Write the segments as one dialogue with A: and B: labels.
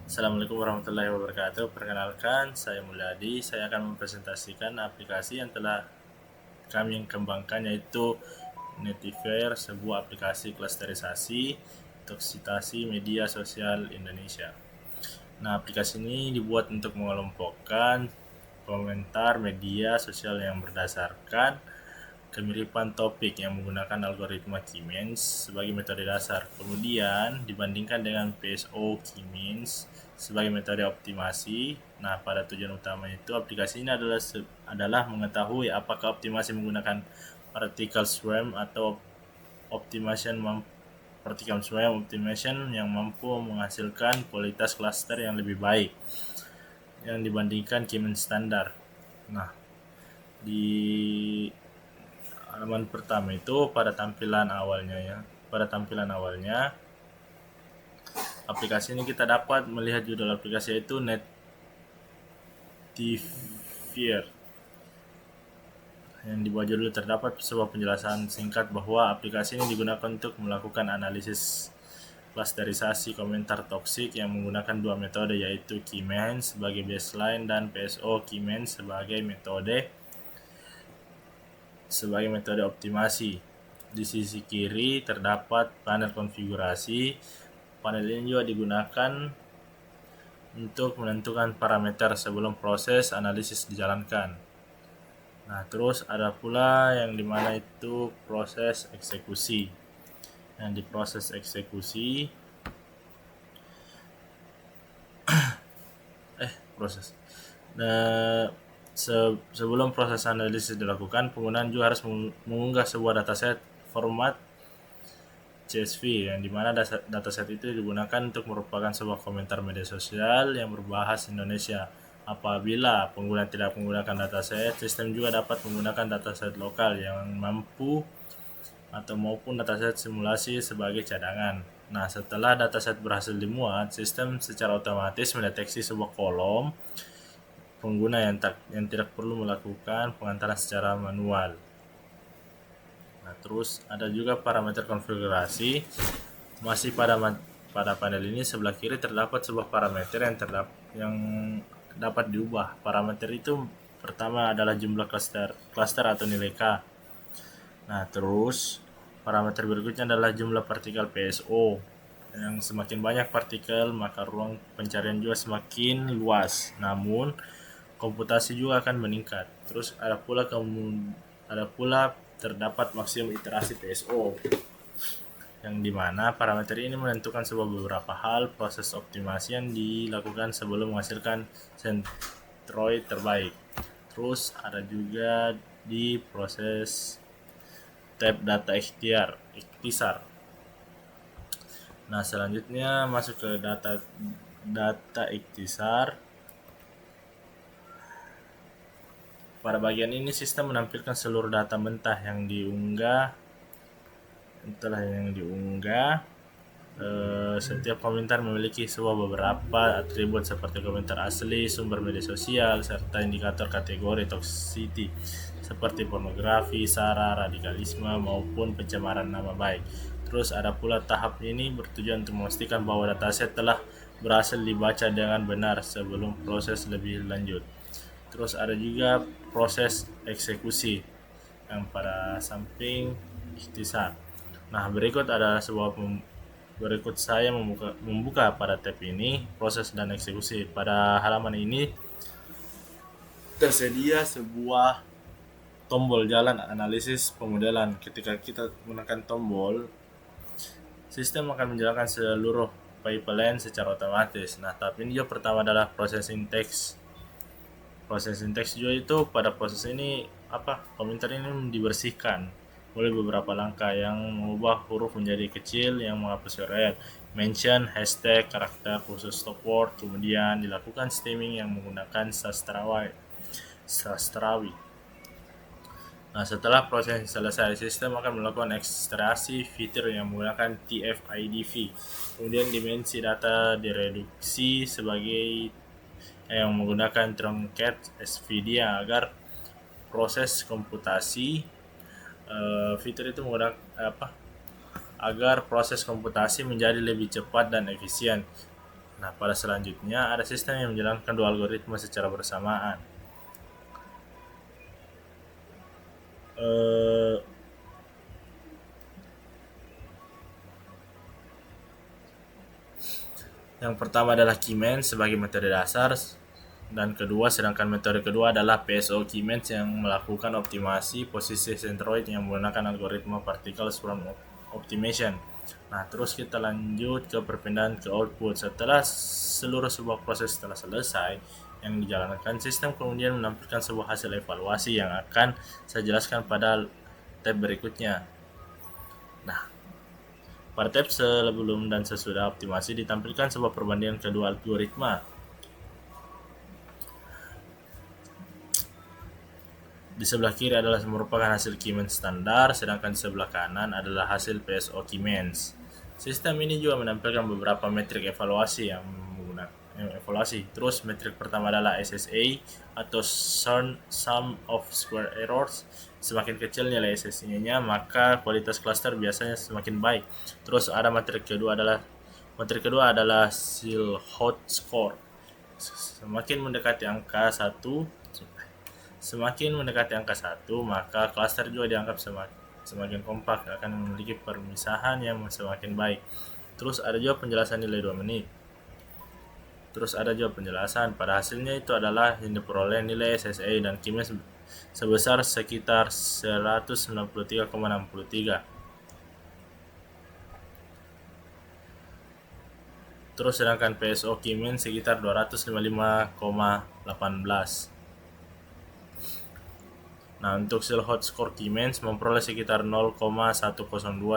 A: Assalamualaikum warahmatullahi wabarakatuh. Perkenalkan, saya Mulyadi. Saya akan mempresentasikan aplikasi yang telah kami kembangkan, yaitu Netiver, sebuah aplikasi klasterisasi toksitasi media sosial Indonesia. Nah, aplikasi ini dibuat untuk mengelompokkan komentar media sosial yang berdasarkan kemiripan topik yang menggunakan algoritma K-means sebagai metode dasar. Kemudian dibandingkan dengan PSO K-means sebagai metode optimasi. Nah, pada tujuan utama itu aplikasi ini adalah mengetahui apakah optimasi menggunakan particle swarm atau optimization particle swarm optimization yang mampu menghasilkan kualitas cluster yang lebih baik yang dibandingkan K-means standar. Nah, di halaman pertama itu pada tampilan awalnya aplikasi ini kita dapat melihat judul aplikasi yaitu Netiver. Yang di bawah judul terdapat sebuah penjelasan singkat bahwa aplikasi ini digunakan untuk melakukan analisis klasterisasi komentar toksik yang menggunakan dua metode, yaitu K-means sebagai baseline dan PSO K-means sebagai metode optimasi. Di sisi kiri terdapat panel konfigurasi. Panel ini juga digunakan untuk menentukan parameter sebelum proses analisis dijalankan. Nah, terus ada pula yang dimana itu proses eksekusi. Yang di proses eksekusi Nah, sebelum proses analisis dilakukan, penggunaan juga harus mengunggah sebuah dataset format CSV, yang dimana dataset itu digunakan untuk merupakan sebuah komentar media sosial yang berbahasa Indonesia. Apabila pengguna tidak menggunakan dataset, sistem juga dapat menggunakan dataset lokal yang mampu atau maupun dataset simulasi sebagai cadangan. Nah, setelah dataset berhasil dimuat, sistem secara otomatis mendeteksi sebuah kolom pengguna yang tidak perlu melakukan pengantaran secara manual. Nah, terus ada juga parameter konfigurasi. Masih pada panel ini sebelah kiri terdapat sebuah parameter yang dapat diubah. Parameter itu pertama adalah jumlah cluster atau nilai K. Nah, terus parameter berikutnya adalah jumlah partikel PSO. Yang semakin banyak partikel, maka ruang pencarian juga semakin luas. Namun, komputasi juga akan meningkat. Terus ada pula terdapat maksimum iterasi PSO, yang dimana parameter ini menentukan beberapa hal proses optimasi yang dilakukan sebelum menghasilkan centroid terbaik. Terus ada juga di proses tab data ikhtisar. Nah, selanjutnya masuk ke data ikhtisar. Pada bagian ini sistem menampilkan seluruh data mentah yang diunggah. Setiap komentar memiliki beberapa atribut seperti komentar asli, sumber media sosial, serta indikator kategori toxicity seperti pornografi, sara, radikalisme, maupun pencemaran nama baik. Terus ada pula tahap ini bertujuan untuk memastikan bahwa dataset telah berhasil dibaca dengan benar sebelum proses lebih lanjut. Terus ada juga proses eksekusi yang pada samping ikhtisar. Nah, berikut saya membuka pada tab ini proses dan eksekusi. Pada halaman ini tersedia sebuah tombol jalan analisis pemodelan. Ketika kita menggunakan tombol, sistem akan menjalankan seluruh pipeline secara otomatis. Nah, tahap ini juga pertama adalah processing text. Processing text juga itu pada proses ini komentar ini dibersihkan oleh beberapa langkah yang mengubah huruf menjadi kecil, yang menghapus URL, mention, hashtag, karakter khusus stop word, kemudian dilakukan stemming yang menggunakan sastrawi. Nah, setelah proses selesai, sistem akan melakukan ekstraksi fitur yang menggunakan TF-IDV. Kemudian dimensi data direduksi sebagai yang menggunakan truncat SVD agar proses komputasi agar proses komputasi menjadi lebih cepat dan efisien. Nah, pada selanjutnya ada sistem yang menjalankan dua algoritma secara bersamaan. Eh, yang pertama adalah Keymeans sebagai metode dasar, dan sedangkan metode kedua adalah PSO Keymeans yang melakukan optimasi posisi centroid yang menggunakan algoritma particle swarm optimization. Nah, terus kita lanjut ke perpindahan ke output. Setelah seluruh sebuah proses telah selesai yang dijalankan, sistem kemudian menampilkan sebuah hasil evaluasi yang akan saya jelaskan pada tab berikutnya. Nah, pada tab sebelum dan sesudah optimasi ditampilkan sebuah perbandingan kedua algoritma. Di sebelah kiri adalah merupakan hasil Keymeans standar, sedangkan di sebelah kanan adalah hasil PSO Keymeans. Sistem ini juga menampilkan beberapa metrik evaluasi yang menggunakan evaluasi. Terus metrik pertama adalah SSA atau Sum of Square Errors. Semakin kecil nilai SSA-nya, maka kualitas cluster biasanya semakin baik. Terus ada metrik kedua adalah Silhouette Score. Semakin mendekati angka 1, maka klaster juga dianggap semakin kompak, akan memiliki permisahan yang semakin baik. Terus ada juga penjelasan nilai 2 menit. Terus ada juga penjelasan pada hasilnya itu adalah yang diperoleh nilai SSA dan Keymeans sebesar sekitar 193,63. Terus sedangkan PSO Keymeans sekitar 255,18. Nah, untuk Silhouette Score Keymeans memperoleh sekitar 0,102,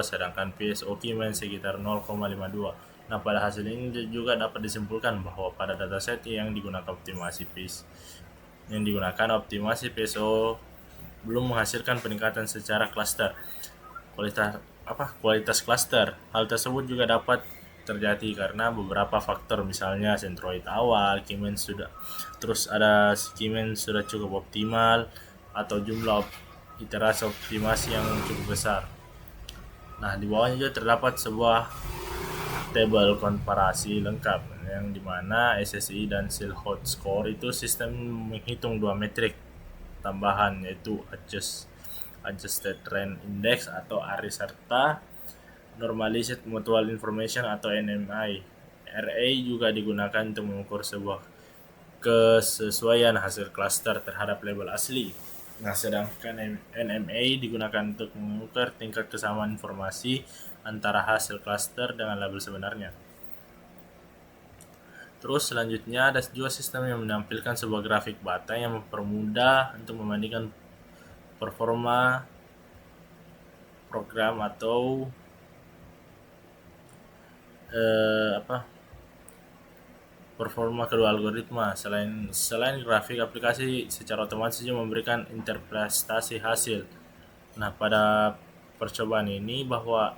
A: sedangkan PSO Keymeans sekitar 0,52. Nah, pada hasil ini juga dapat disimpulkan bahwa pada dataset yang digunakan optimasi PSO belum menghasilkan peningkatan secara cluster. Kualitas cluster. Hal tersebut juga dapat terjadi karena beberapa faktor, misalnya centroid awal, Keymeans sudah cukup optimal, atau jumlah iterasi optimasi yang cukup besar. Nah, di bawahnya juga terdapat sebuah tabel komparasi lengkap yang dimana SSI dan Silhouette Score itu sistem menghitung dua metrik tambahan, yaitu Adjusted Trend Index atau ARI serta Normalized Mutual Information atau NMI. RA juga digunakan untuk mengukur sebuah kesesuaian hasil cluster terhadap label asli. Nah, sedangkan NMA digunakan untuk mengukur tingkat kesamaan informasi antara hasil cluster dengan label sebenarnya. Terus selanjutnya ada juga sistem yang menampilkan sebuah grafik bata yang mempermudah untuk membandingkan performa program atau performa kedua algoritma. Selain grafik, aplikasi secara otomatis juga memberikan interpretasi hasil. Nah, pada percobaan ini bahwa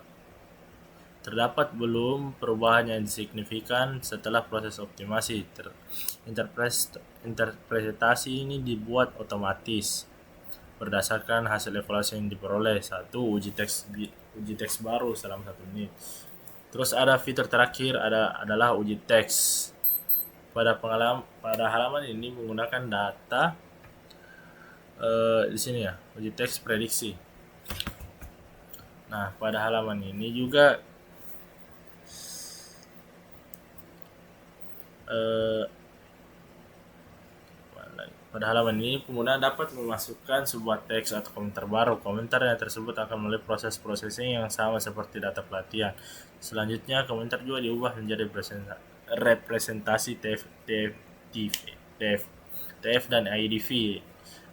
A: terdapat belum perubahan yang signifikan setelah proses optimasi. Interpretasi ini dibuat otomatis berdasarkan hasil evaluasi yang diperoleh. Uji teks baru selama 1 menit. Terus ada fitur terakhir adalah uji teks. Pada halaman ini menggunakan data di sini ya, uji teks prediksi. Nah, pada halaman ini juga pengguna dapat memasukkan sebuah teks atau komentar baru. Komentar yang tersebut akan melalui proses processing yang sama seperti data pelatihan. Selanjutnya, komentar juga diubah menjadi representasi TF dan IDV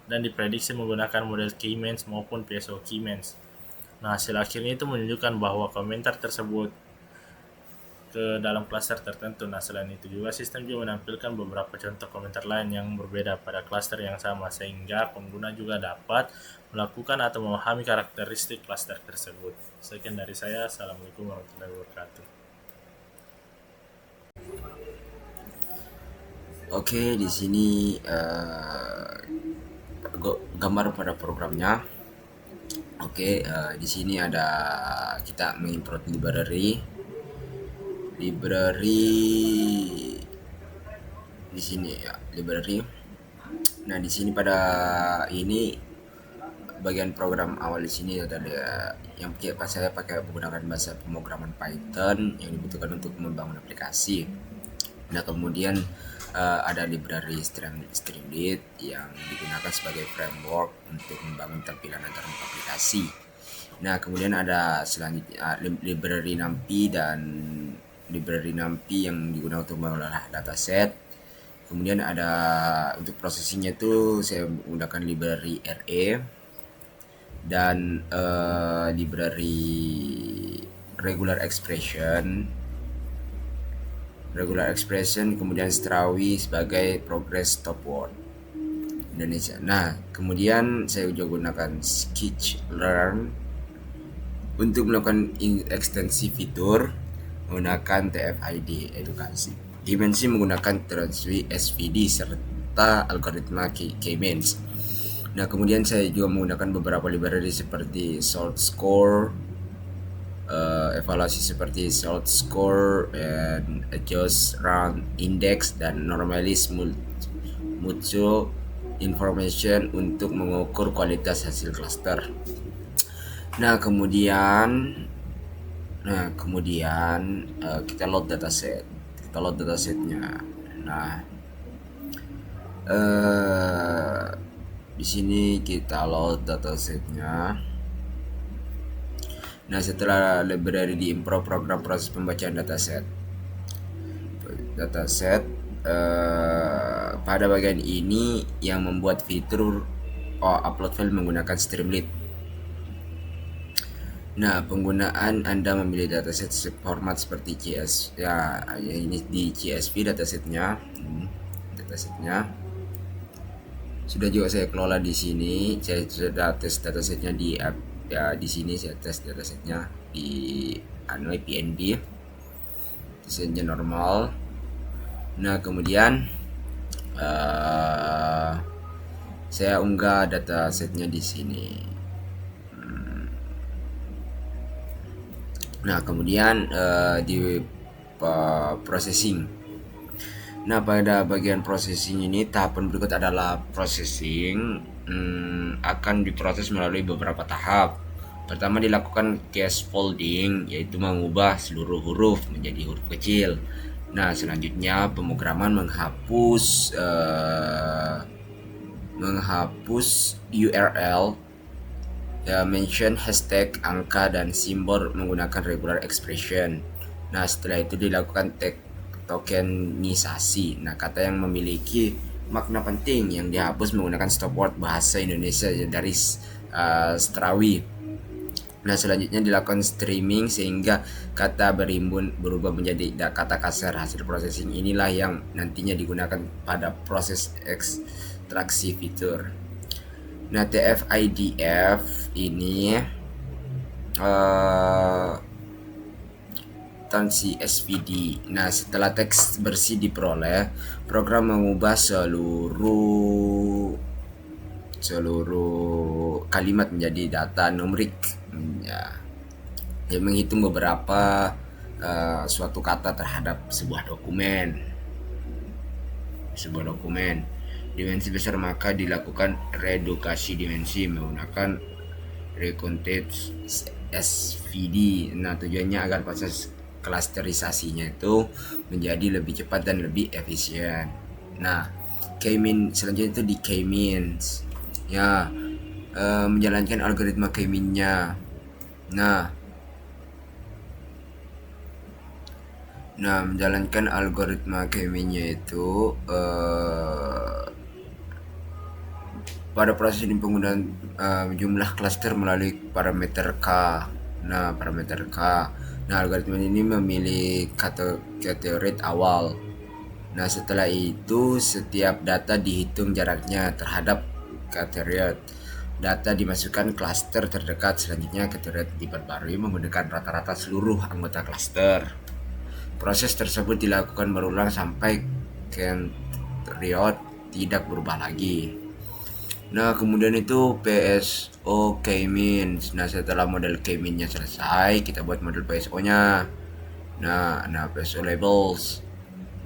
A: dan diprediksi menggunakan model Keymeans maupun PSO Keymeans. Nah, hasil akhirnya itu menunjukkan bahwa komentar tersebut ke dalam klaster tertentu. Nah, selain itu juga sistem juga menampilkan beberapa contoh komentar lain yang berbeda pada klaster yang sama, sehingga pengguna juga dapat melakukan atau memahami karakteristik klaster tersebut. Sekian dari saya. Assalamualaikum warahmatullahi wabarakatuh.
B: Oke, di sini gambar pada programnya. Oke, di sini ada kita mengimport library. library di sini ya, library. Nah, di sini pada ini bagian program awal di sini ada yang saya pakai menggunakan bahasa pemrograman Python yang dibutuhkan untuk membangun aplikasi. Nah, kemudian ada library Streamlit yang digunakan sebagai framework untuk membangun tampilan antar aplikasi. Nah, kemudian ada selanjutnya library NumPy yang digunakan untuk mengolah dataset. Kemudian ada untuk processingnya itu saya menggunakan library RA dan library regular expression, kemudian Strawi sebagai progress stopwatch Indonesia. Nah, kemudian saya juga gunakan skitchlearn untuk melakukan ekstensi fitur menggunakan TF-ID edukasi. Dimensi menggunakan Transwi SVD serta algoritma K-means. Nah, kemudian saya juga menggunakan beberapa library seperti salt score, evaluasi seperti salt score, and adjust round index, dan normalis mutual information untuk mengukur kualitas hasil cluster. Nah, kemudian kita load datasetnya. Nah, di sini kita load datasetnya. Nah, setelah library diimport, program proses pembacaan dataset. Pada bagian ini yang membuat fitur upload file menggunakan Streamlit. Nah, penggunaan Anda memilih dataset format seperti CS. Ya, ini di CSV datasetnya. Sudah juga saya kelola di sini. Saya sudah tes datasetnya di sini saya tes datasetnya di PNB. Datasetnya normal. Nah, kemudian saya unggah datasetnya di sini. Nah, kemudian di processing. Nah, pada bagian processing ini tahapan berikut adalah processing akan diproses melalui beberapa tahap. Pertama, dilakukan case folding, yaitu mengubah seluruh huruf menjadi huruf kecil. Nah, selanjutnya pemrograman menghapus URL, mention hashtag, angka, dan simbol menggunakan regular expression. Nah, setelah itu dilakukan tokenisasi. Nah, kata yang memiliki makna penting yang dihapus menggunakan stopword bahasa Indonesia dari Strawi. Nah, selanjutnya dilakukan streaming sehingga kata berimbun berubah menjadi kata kasar. Hasil processing inilah yang nantinya digunakan pada proses ekstraksi fitur. Nah, TF-IDF ini tansi SVD. Nah, setelah teks bersih diperoleh, program mengubah seluruh kalimat menjadi data numerik. Ya, dia menghitung beberapa suatu kata terhadap sebuah dokumen. Dimensi besar maka dilakukan redukasi dimensi menggunakan recontext SVD. Nah, tujuannya agar proses klasterisasinya itu menjadi lebih cepat dan lebih efisien. Nah, selanjutnya itu di K-means. Ya, menjalankan algoritma K-means-nya. Nah, menjalankan algoritma K-means-nya itu pada proses ini penggunaan jumlah klaster melalui parameter K. Nah, algoritma ini memilih kategori awal. Nah, setelah itu setiap data dihitung jaraknya terhadap kategori. Data dimasukkan klaster terdekat. Selanjutnya kategori diperbarui menggunakan rata-rata seluruh anggota klaster. Proses tersebut dilakukan berulang sampai kategori tidak berubah lagi. Nah, kemudian itu PSO K-means. Nah, setelah model K-means-nya selesai, kita buat model PSO-nya. Nah PSO labels.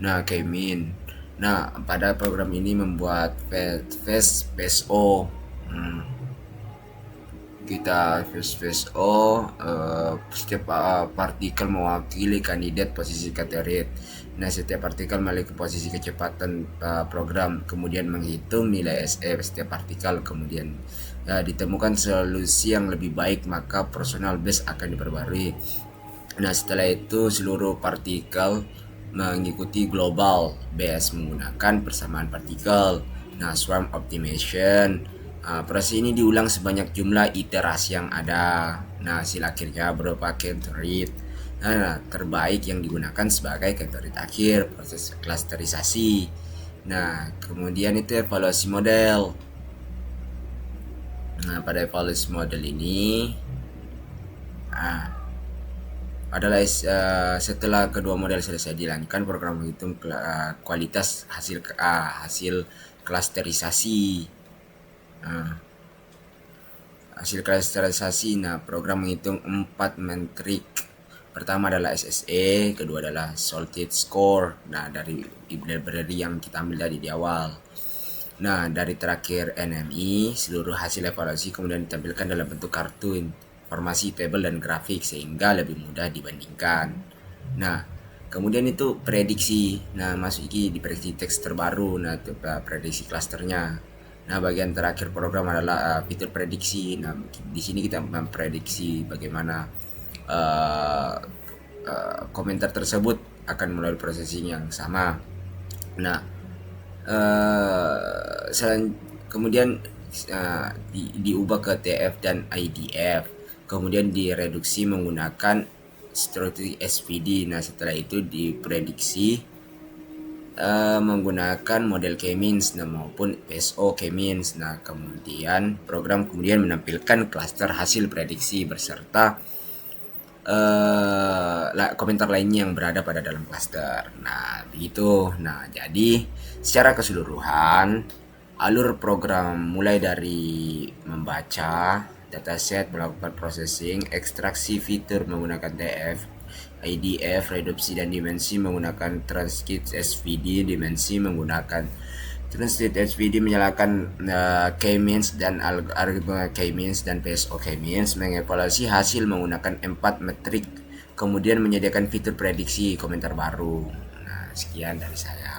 B: Nah K-min. Nah pada program ini membuat face PSO. Kita face PSO, setiap partikel mewakili kandidat posisi kategorit. Nah setiap partikel memiliki posisi kecepatan program, kemudian menghitung nilai SE setiap partikel, kemudian ditemukan solusi yang lebih baik, maka personal base akan diperbarui. Nah setelah itu seluruh partikel mengikuti global base menggunakan persamaan partikel. Nah swarm optimization, proses ini diulang sebanyak jumlah iterasi yang ada. Nah hasil akhirnya berupa kentorit. Nah terbaik yang digunakan sebagai kentorit akhir proses klasterisasi. Nah kemudian itu evaluasi model. Nah pada evaluasi model ini adalah setelah kedua model selesai dilanjutkan, program menghitung kualitas hasil klasterisasi. Nah program menghitung 4 metrik. Pertama adalah SSE, kedua adalah Salted Score. Nah dari library yang kita ambil tadi di awal. Nah dari terakhir NMI, seluruh hasil evaluasi kemudian ditampilkan dalam bentuk kartun, informasi, tabel, dan grafik sehingga lebih mudah dibandingkan. Nah kemudian itu prediksi. Nah masuk ini di prediksi teks terbaru. Nah itu prediksi klasternya. Nah bagian terakhir program adalah fitur prediksi. Nah di sini kita memprediksi bagaimana komentar tersebut akan melalui processing yang sama. Nah kemudian diubah ke TF dan IDF, kemudian direduksi menggunakan struktur SPD. Nah setelah itu diprediksi menggunakan model K-means maupun PSO K-means. Nah kemudian program menampilkan klaster hasil prediksi beserta komentar lainnya yang berada pada dalam klaster. Nah begitu. Nah jadi secara keseluruhan alur program mulai dari membaca dataset, melakukan processing, ekstraksi fitur menggunakan TF, IDF, reduksi dan dimensi menggunakan transcript SVD, dimensi menggunakan transcript SVD, menyalakan K-means dan algoritma K-means dan PSO K-means, mengevaluasi hasil menggunakan 4 metrik, kemudian menyediakan fitur prediksi komentar baru. Nah sekian dari saya.